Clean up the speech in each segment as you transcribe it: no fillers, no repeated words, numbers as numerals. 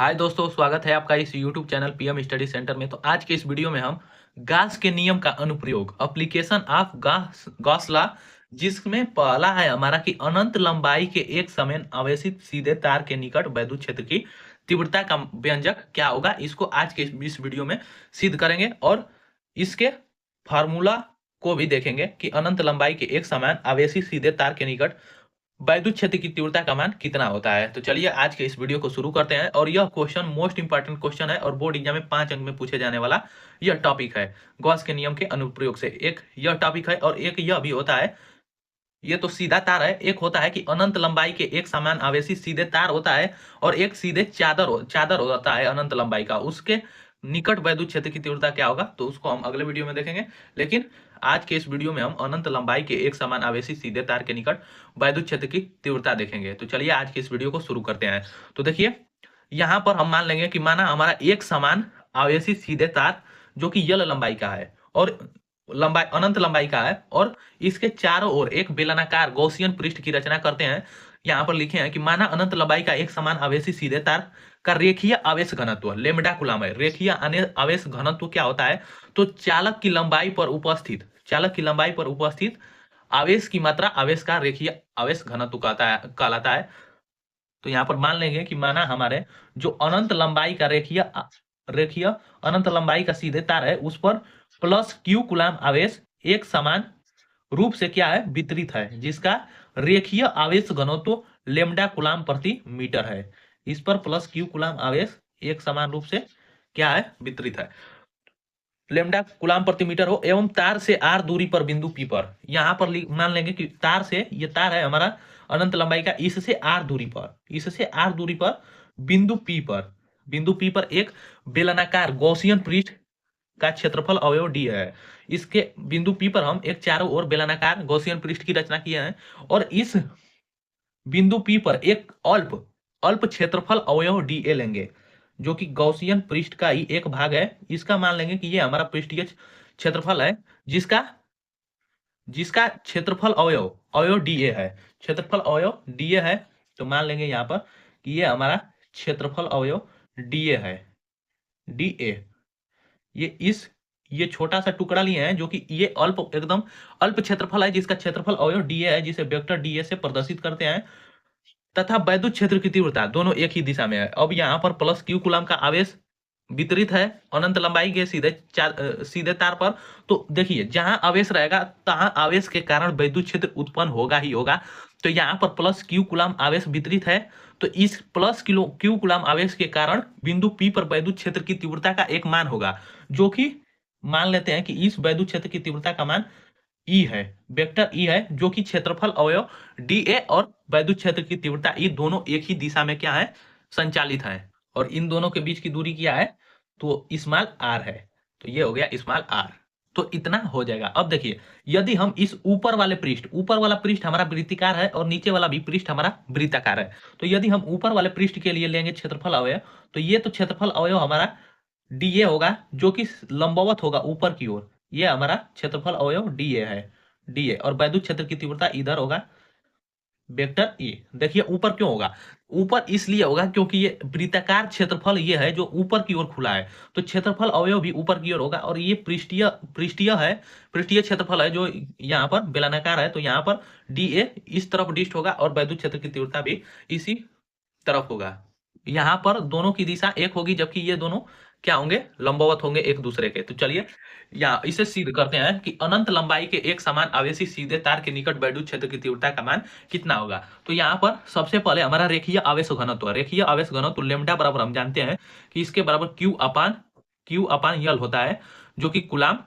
हाय दोस्तों, स्वागत है आपका इस YouTube channel PM study centre में। तो आज के इस वीडियो में हम गॉस के नियम का अनुप्रयोग एप्लीकेशन ऑफ गॉस लॉ, जिसमें पहला है हमारा कि अनंत लंबाई के एक समय आवेशित सीधे तार के निकट वैद्युत क्षेत्र की तीव्रता का व्यंजक क्या होगा, इसको आज के इस वीडियो में सिद्ध करेंगे और इसके फार्मूला को भी देखेंगे कि अनंत लंबाई के एक समान आवेशित सीधे तार के निकट वैद्युत क्षेत्र की तीव्रता का मान कितना होता है। तो चलिए आज के इस वीडियो को शुरू करते हैं। और यह क्वेश्चन मोस्ट इंपॉर्टेंट क्वेश्चन है और बोर्ड एग्जाम में 5 अंक में पूछे जाने वाला यह टॉपिक है। गॉस के नियम के अनुप्रयोग से एक यह टॉपिक है और एक यह भी होता है। ये तो सीधा तार है। एक होता है कि अनंत लंबाई के एक समान आवेशी सीधे तार होता है और एक सीधे चादर होता है अनंत लंबाई का, उसके निकट वैद्युत क्षेत्र की तीव्रता क्या होगा, तो उसको हम अगले वीडियो में देखेंगे। लेकिन आज के इस वीडियो में हम अनंत लंबाई के एक समान आवेशी सीधे तार के निकट वैद्युत क्षेत्र की तीव्रता देखेंगे। तो चलिए आज के इस वीडियो को शुरू करते हैं। तो देखिए, यहां पर हम मान लेंगे कि माना हमारा एक समान आवेशी सीधे तार जो कि यल लंबाई का है और लंबाई अनंत लंबाई का है और इसके चारों ओर एक बेलनाकार गॉसियन पृष्ठ की रचना करते हैं। यहां पर लिखे हैं कि माना अनंत लंबाई का एक समान आवेशी सीधे तार का रेखीय आवेश घनत्व लेमडा कूलम है। रेखीय आवेश घनत्व क्या होता है, तो चालक की लंबाई पर उपस्थित आवेश की मात्रा आवेश का रेखीय आवेश घनत्व कहलाता है। तो यहाँ पर मान लेंगे कि माना हमारे जो अनंत लंबाई का रेखीय अनंत लंबाई का सीधे तार है उस पर प्लस क्यू कूलम आवेश एक समान रूप से क्या है, वितरित है, जिसका रेखीय आवेश घनत्व लेमडा कूलम प्रति मीटर है। इस पर प्लस क्यू कूलम आवेश एक समान रूप से क्या है, वितरित है, लेमडा कूलम प्रति मीटर हो एवं तार से आर दूरी पर बिंदु पी पर। यहां पर मान लेंगे कि तार से, ये तार है हमारा अनंत लंबाई का, इससे आर दूरी पर बिंदु पी पर एक बेलनाकार गॉसियन पृष्ठ का क्षेत्रफल अवयव डी है। इसके बिंदु पी पर हम एक चारों ओर बेलनाकार गॉसियन पृष्ठ की रचना किए हैं और इस बिंदु पी पर एक अल्प अल्प क्षेत्रफल अवयव डी ए लेंगे जो कि गॉसियन पृष्ठ का ही एक भाग है। इसका मान लेंगे कि ये हमारा पृष्ठीय क्षेत्रफल है, जिसका जिसका क्षेत्रफल अवयव अवयव डी ए है। क्षेत्रफल अवयव डी ए है, तो मान लेंगे यहाँ पर कि ये हमारा क्षेत्रफल अवयव डी ए है। डी ए ये छोटा सा टुकड़ा लिए हैं जो कि ये एकदम अल्प क्षेत्रफल है, जिसका क्षेत्रफल अवयव डी ए है, जिसे वेक्टर डी ए से प्रदर्शित करते हैं, तथा वैद्युत क्षेत्र की तीव्रता दोनों एक ही दिशा में है। अब यहाँ पर प्लस क्यू कूलम का आवेश वितरित है अनंत लंबाई के सीधे तार पर। तो देखिए, जहां आवेश रहेगा तहां आवेश के कारण वैद्युत क्षेत्र उत्पन्न होगा ही होगा। तो यहाँ पर प्लस क्यू कूलम आवेश वितरित है, तो इस प्लस क्यू कूलम आवेश के कारण बिंदु पी पर वैद्युत क्षेत्र की तीव्रता का एक मान होगा, जो कि मान लेते हैं कि इस वैद्युत क्षेत्र की तीव्रता का मान ई है, वेक्टर ई है, जो कि क्षेत्रफल अवयव डी ए और वैद्युत क्षेत्र की तीव्रता ई दोनों एक ही दिशा में क्या है, संचालित है। और इन दोनों के बीच की दूरी क्या है, तो स्मॉल आर है। तो ये हो गया स्मॉल आर। तो इतना हो जाएगा। अब देखिए, यदि हम इस ऊपर वाला पृष्ठ हमारा वृत्तिकार है और नीचे वाला भी पृष्ठ हमारा वृत्ताकार है, तो यदि हम ऊपर वाले पृष्ठ के लिए लेंगे क्षेत्रफल अवयव, तो ये तो क्षेत्रफल अवयव हमारा डीए होगा जो कि लंबवत होगा ऊपर की ओर। ये हमारा क्षेत्रफल अवयव डीए है, डीए, और वैद्युत क्षेत्र की तीव्रता इधर होगा वेक्टर ए। देखिए ऊपर क्यों होगा, ऊपर इसलिए होगा क्योंकि ये वृत्ताकार क्षेत्रफल ये है जो ऊपर की ओर खुला है, तो क्षेत्रफल अवयव भी ऊपर की ओर होगा। और ये पृष्ठीय क्षेत्रफल है जो यहाँ पर बेलनाकार है, तो यहाँ पर डी ए इस तरफ डिस्ट होगा और वैद्युत क्षेत्र की तीव्रता भी इसी तरफ होगा। यहाँ पर दोनों की दिशा एक होगी, जबकि ये दोनों क्या होंगे, लंबवत होंगे एक दूसरे के। तो चलिए या इसे सिद्ध करते हैं कि अनंत लंबाई के एक समान आवेशी सीधे तार के निकट वैद्युत क्षेत्र की तीव्रता का मान कितना होगा। तो यहाँ पर सबसे पहले हमारा रेखीय आवेश घनत्व लेमडा बराबर हम जानते हैं कि इसके बराबर क्यू अपान यल होता है, जो कि कूलम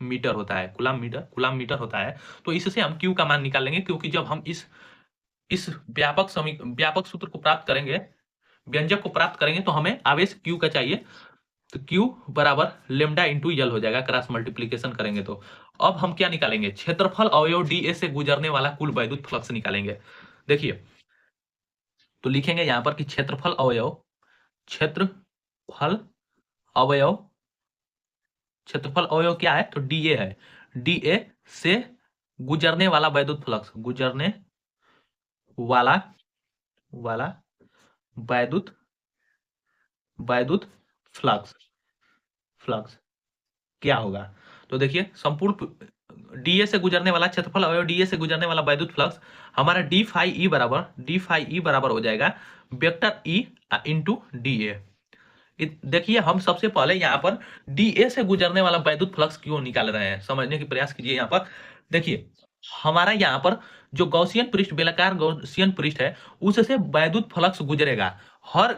मीटर होता है, कूलम मीटर होता है। तो इससे हम क्यू का मान निकाल लेंगे, क्योंकि जब हम इस व्यापक सूत्र को प्राप्त करेंगे, व्यंजक को प्राप्त करेंगे, तो हमें आवेश क्यू का चाहिए। तो Q बराबर लेमडा इंटू यल हो जाएगा, क्रॉस मल्टीप्लीकेशन करेंगे तो। अब हम क्या निकालेंगे, क्षेत्रफल अवयव डीए से गुजरने वाला कुल वैद्युत फ्लक्स निकालेंगे। देखिए, तो लिखेंगे यहां पर कि क्षेत्रफल अवयव क्षेत्रफल अवयव क्या है, तो डीए है। डीए से गुजरने वाला वैद्युत फ्लक्स, गुजरने वाला वैद्युत वैद्युत फ्लक्स फ्लक्स क्या होगा? तो देखिए संपूर्ण डीए से गुजरने वाला क्षेत्रफल अवयव डीए से गुजरने वाला वैद्युत फ्लक्स हमारा डी फाई ई बराबर हो जाएगा vector E into D A. देखिए हम सबसे पहले यहाँ पर डीए से गुजरने वाला वैद्युत फ्लक्स क्यों निकाल रहे हैं, समझने की प्रयास कीजिए। यहाँ पर देखिए हमारा यहाँ पर जो गॉसियन पृष्ठ, बेलनाकार गॉसियन पृष्ठ है, उससे वैद्युत फ्लक्स गुजरेगा। हर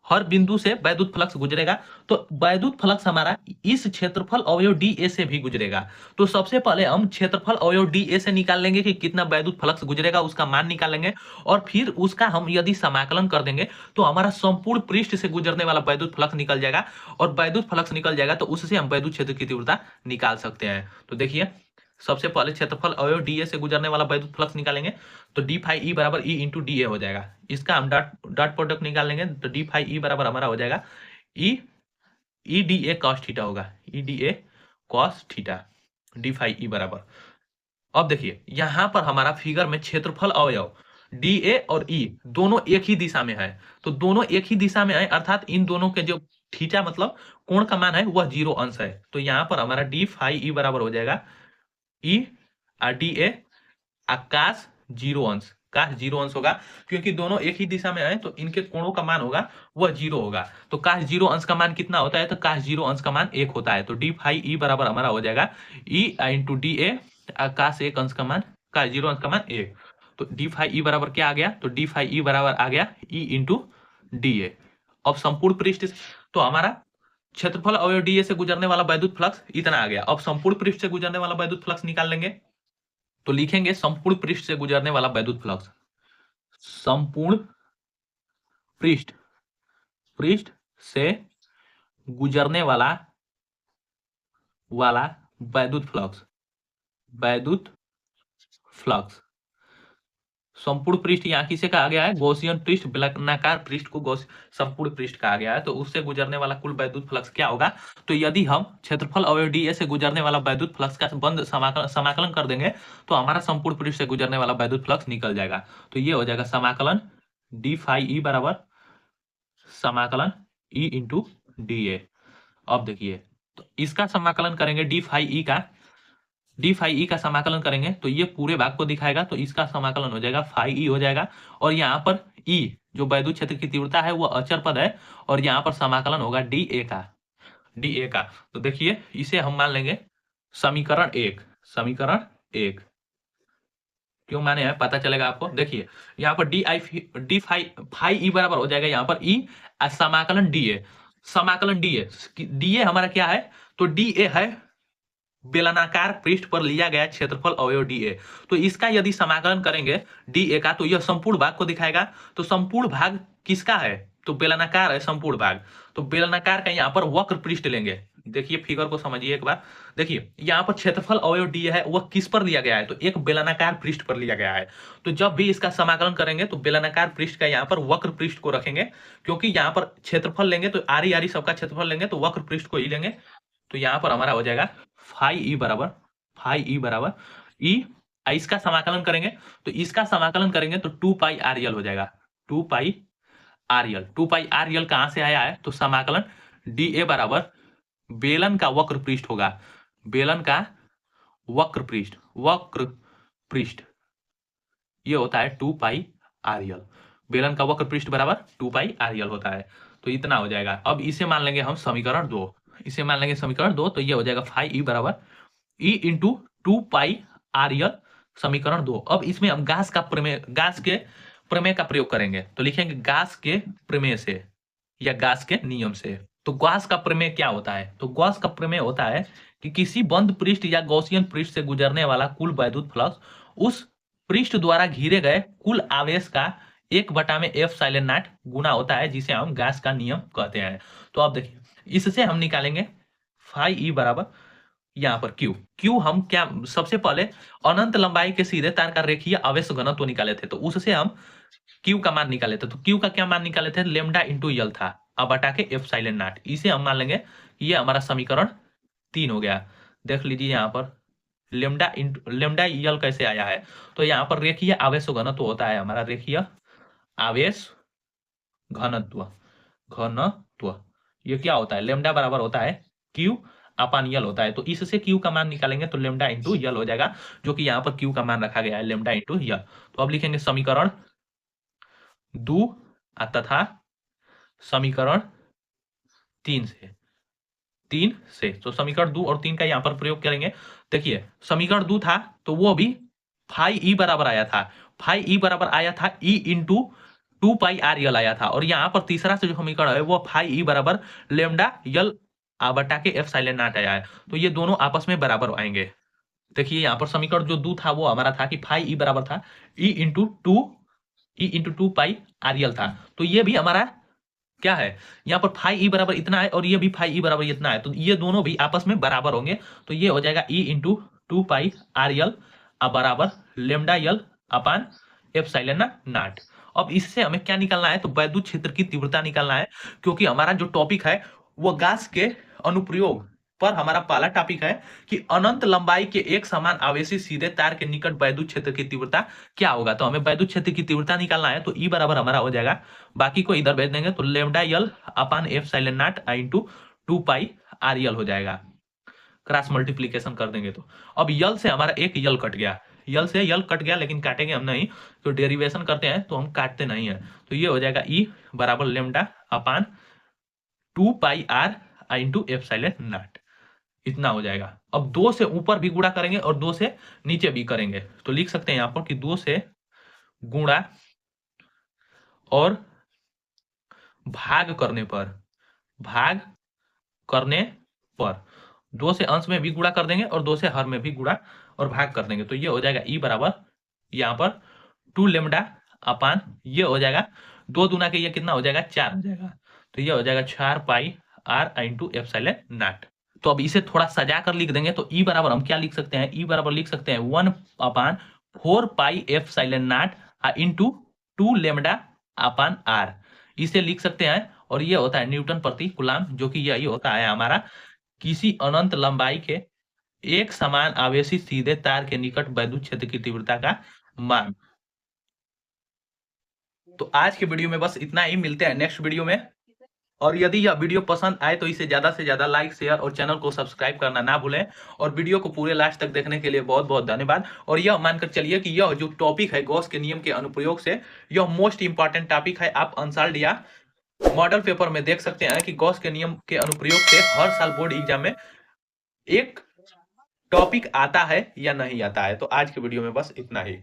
हर बिंदु से वैद्युत फ्लक्स गुजरेगा। तो वैद्युत फ्लक्स हमारा इस क्षेत्रफल अवयव डी ए से भी गुजरेगा। तो सबसे पहले हम क्षेत्रफल अवयव डी ए से निकाल लेंगे कि कितना वैद्युत फ्लक्स गुजरेगा, उसका मान निकालेंगे। और फिर उसका हम यदि समाकलन कर देंगे तो हमारा संपूर्ण पृष्ठ से गुजरने वाला वैद्युत फ्लक्स निकल जाएगा। और वैद्युत फ्लक्स निकल जाएगा तो उससे हम वैद्युत क्षेत्र की तीव्रता निकाल सकते हैं। तो देखिए सबसे पहले क्षेत्रफल अवयव डीए से गुजरने वाला वैद्युत फ्लक्स निकालेंगे। तो डी फाई ई बराबर ई इंटू डी ए हो जाएगा। इसका हम डॉट डॉट प्रोडक्ट निकालेंगे तो डी फाई ई बराबर हमारा हो जाएगा E E D A cos theta होगा, E D A cos theta, D phi E बराबर। अब देखिए यहां पर हमारा फिगर में क्षेत्रफल अवयव डी ए और ई दोनों एक ही दिशा में है। तो दोनों एक ही दिशा में है अर्थात इन दोनों के जो थीटा मतलब कोण का मान है वह 0 अंश है। तो यहां पर हमारा डी फाई ई बराबर हो जाएगा ई डी ए आकाश 0 अंश, काश 0 अंश होगा क्योंकि दोनों एक ही दिशा में है तो इनके कोणों का मान होगा वह 0 होगा। तो काश 0 अंश का मान कितना होता है? तो काश 0 अंश का मान 1 होता है। तो डी फाई ई बराबर हमारा हो जाएगा ई इंटू डी ए काश 1 अंश का मान, काश 0 अंश का मान 1। तो डी फाई ई बराबर क्या आ गया? तो डी फाई ई बराबर आ गया ई इंटू डी ए। अब संपूर्ण पृष्ठ तो हमारा क्षेत्रफल अवयव डी ए से गुजरने वाला वैद्युत फ्लक्स इतना आ गया। अब संपूर्ण पृष्ठ से गुजरने वाला वैद्युत फ्लक्स निकाल लेंगे। तो लिखेंगे संपूर्ण पृष्ठ से गुजरने वाला वैद्युत फ्लक्स, संपूर्ण पृष्ठ पृष्ठ से गुजरने वाला वाला वैद्युत फ्लक्स, वैद्युत फ्लक्स। संपूर्ण पृष्ठ यहाँ किसे कहा गया है? गॉसियन पृष्ठ, बेलनाकार पृष्ठ को गॉस संपूर्ण पृष्ठ कहा गया है। तो उससे गुजरने वाला कुल वैद्युत फ्लक्स क्या होगा? तो यदि हम क्षेत्रफल अवयव डी ए से गुजरने वाला वैद्युत फ्लक्स का बंद समाकलन कर देंगे तो हमारा संपूर्ण पृष्ठ से गुजरने वाला वैद्युत फ्लक्स निकल जाएगा। तो ये हो जाएगा समाकलन डी फाई ई बराबर समाकलन ई इंटू डी ए। अब देखिए तो इसका समाकलन करेंगे डी फाई ई का समाकलन करेंगे तो ये पूरे भाग को दिखाएगा। तो इसका समाकलन हो जाएगा फाई ई हो जाएगा। और यहाँ पर ई जो वैद्युत क्षेत्र की तीव्रता है वो अचर पद है। और यहाँ पर समाकलन होगा डी ए का। तो देखिए इसे हम मान लेंगे समीकरण 1, समीकरण 1 क्यों माने हैं पता चलेगा आपको। देखिए यहाँ पर डी फाई ई बराबर हो जाएगा यहाँ पर ई समाकलन डी ए, समाकलन डी ए हमारा क्या है? तो डी ए है बेलनाकार पृष्ठ पर लिया गया क्षेत्रफल अवयव डी ए। तो इसका यदि समाकलन करेंगे डी ए का तो यह संपूर्ण भाग को दिखाएगा। तो संपूर्ण भाग किसका है? तो बेलनाकार है संपूर्ण भाग। तो बेलनाकार का यहाँ पर वक्र पृष्ठ लेंगे। देखिए फिगर को समझिए एक बार। देखिए यहाँ पर क्षेत्रफल अवयव डी है वह किस पर लिया गया है? तो एक बेलनाकार पृष्ठ पर लिया गया है। तो जब भी इसका समाकलन करेंगे तो बेलनाकार पृष्ठ का यहाँ पर वक्र पृष्ठ को रखेंगे क्योंकि यहाँ पर क्षेत्रफल लेंगे तो आरी आरी सबका क्षेत्रफल लेंगे तो वक्र पृष्ठ को ही लेंगे। तो यहाँ पर हमारा हो जाएगा फाई ई बराबर ई, इसका समाकलन करेंगे तो इसका समाकलन करेंगे तो 2 पाई आर यल हो जाएगा, 2 पाई आर यल कहां से आया है? तो समाकलन डी ए बराबर बेलन का वक्र पृष्ठ होगा, बेलन का वक्र पृष्ठ ये होता है 2 पाई आर यल। बेलन का वक्र पृष्ठ बराबर 2 पाई आर यल होता है। तो इतना हो जाएगा। अब इसे मान लेंगे हम समीकरण 2, इसे मान लेंगे समीकरण 2। तो ये हो जाएगा फाई ई बराबर ई इंटू 2 पाई आर यल, समीकरण 2। अब इसमें हम गास के प्रमेय का प्रयोग करेंगे। तो लिखेंगे गास के प्रमेय से या गास के नियम से। तो गास का प्रमेय क्या होता है? तो गास का प्रमेय होता है कि किसी बंद पृष्ठ या गॉसियन पृष्ठ से गुजरने वाला कुल वैद्युत फ्लक्स उस पृष्ठ द्वारा घिरे गए कुल आवेश का 1/f गुना होता है, जिसे हम गास का नियम कहते हैं। तो अब देखिए इससे हम निकालेंगे फाई ई बराबर यहाँ पर क्यू हम क्या सबसे पहले अनंत लंबाई के सीधे तार का रेखीय आवेश घनत्व निकाले थे। तो उससे हम क्यू का मान निकाले थे। तो क्यू का क्या मान निकाले थे? लेमडा इंटू यल था, अब बटा के एफ इसे हम मान लेंगे ये हमारा समीकरण 3 हो गया। देख लीजिए यहाँ पर लेमडा यल कैसे आया है? तो यहाँ पर रेखीय आवेश घनत्व होता है हमारा, रेखीय आवेश घनत्व घनत्व। ये क्या होता है, लेमडा बराबर होता है क्यू अपान यल होता है। तो इससे क्यू का मान निकालेंगे तो लेमडा इंटू यल हो जाएगा, जो कि यहाँ पर क्यू का मान रखा गया है लेमडा इंटू यल। तो अब लिखेंगे समीकरण 2 तथा समीकरण 3 से, 3 से। तो समीकरण 2 और 3 का यहाँ पर प्रयोग करेंगे। देखिए समीकरण 2 था तो वो अभी फाई ई बराबर आया था, फाई ई बराबर आया था ई इंटू 2 पाई आर यल आया था। और यहाँ पर तीसरा से जो समीकरण है वो फाई ई बराबर लेमडा यल बटा के एफ साइलेंट नॉट आया है। तो ये दोनों आपस में बराबर आएंगे। देखिए यहाँ पर समीकरण जो 2 था वो हमारा था कि फाई ई बराबर था ई इंटू 2 पाई आर यल था। तो ये भी हमारा क्या है, यहाँ पर फाई ई बराबर इतना है और ये भी फाई ई बराबर इतना है, तो ये दोनों भी आपस में बराबर होंगे। तो ये हो जाएगा ई इंटू 2 पाई आर यल बराबर lambda l upon epsilon not. अब इससे हमें क्या निकालना है, तो वैद्युत क्षेत्र की तीव्रता निकालना है, क्योंकि हमारा जो टॉपिक है वो गॉस के अनुप्रयोग पर हमारा पहला टॉपिक है कि अनंत लंबाई के एक समान आवेशी सीधे तार के निकट वैद्युत क्षेत्र की तीव्रता क्या होगा। तो हमें वैद्युत क्षेत्र की तीव्रता निकालना है, तो ई बराबर हमारा हो जाएगा, बाकी को इधर भेज देंगे, तो lambda l upon epsilon naught into 2 pi r l हो जाएगा। क्रॉस मल्टीप्लीकेशन कर देंगे तो अब यल से हमारा एक यल कट गया, यल से यल कट गया, लेकिन काटेंगे हम नहीं, तो डेरिवेशन करते हैं तो हम काटते नहीं है। तो ये हो जाएगा ई बराबर lambda upon 2 pi r into epsilon naught, इतना हो जाएगा। अब 2 से ऊपर भी गुणा करेंगे और 2 से नीचे भी करेंगे, तो लिख सकते हैं यहाँ पर कि 2 से गुणा और भाग करने पर, भाग करने पर 2 से अंश में भी गुणा कर देंगे और 2 से हर में भी गुणा और भाग कर देंगे। तो ये हो जाएगा ई बराबर यहाँ पर 2 लेमडा अपान, ये हो जाएगा 2 दूना के ये कितना हो जाएगा 4 हो जाएगा। तो ये हो जाएगा 4 पाई आर इंटू एप्सिलॉन नॉट। तो अब इसे थोड़ा सजा कर लिख देंगे, तो ई बराबर हम क्या लिख सकते हैं, ई बराबर लिख सकते हैं 1/4 pi epsilon naught into 2 lambda upon r, इसे लिख सकते हैं। और ये होता है न्यूटन प्रति कूलम, जो कि यही होता है हमारा किसी अनंत लंबाई के एक समान आवेशी सीधे तार के निकट वैद्युत क्षेत्र की तीव्रता का मान। तो आज के वीडियो में बस इतना ही, मिलते हैं नेक्स्ट वीडियो में। और यदि यह वीडियो पसंद आए तो इसे ज्यादा से ज्यादा लाइक शेयर और चैनल को सब्सक्राइब करना ना भूलें। और वीडियो को पूरे लास्ट तक देखने के लिए बहुत बहुत धन्यवाद। और यह मानकर चलिए कि यह जो टॉपिक है गॉस के नियम के अनुप्रयोग से, यह मोस्ट इंपॉर्टेंट टॉपिक है। आप अनसॉल्व्ड या मॉडल पेपर में देख सकते हैं कि गॉस के नियम के अनुप्रयोग से हर साल बोर्ड एग्जाम में एक टॉपिक आता है या नहीं आता है। तो आज के वीडियो में बस इतना ही।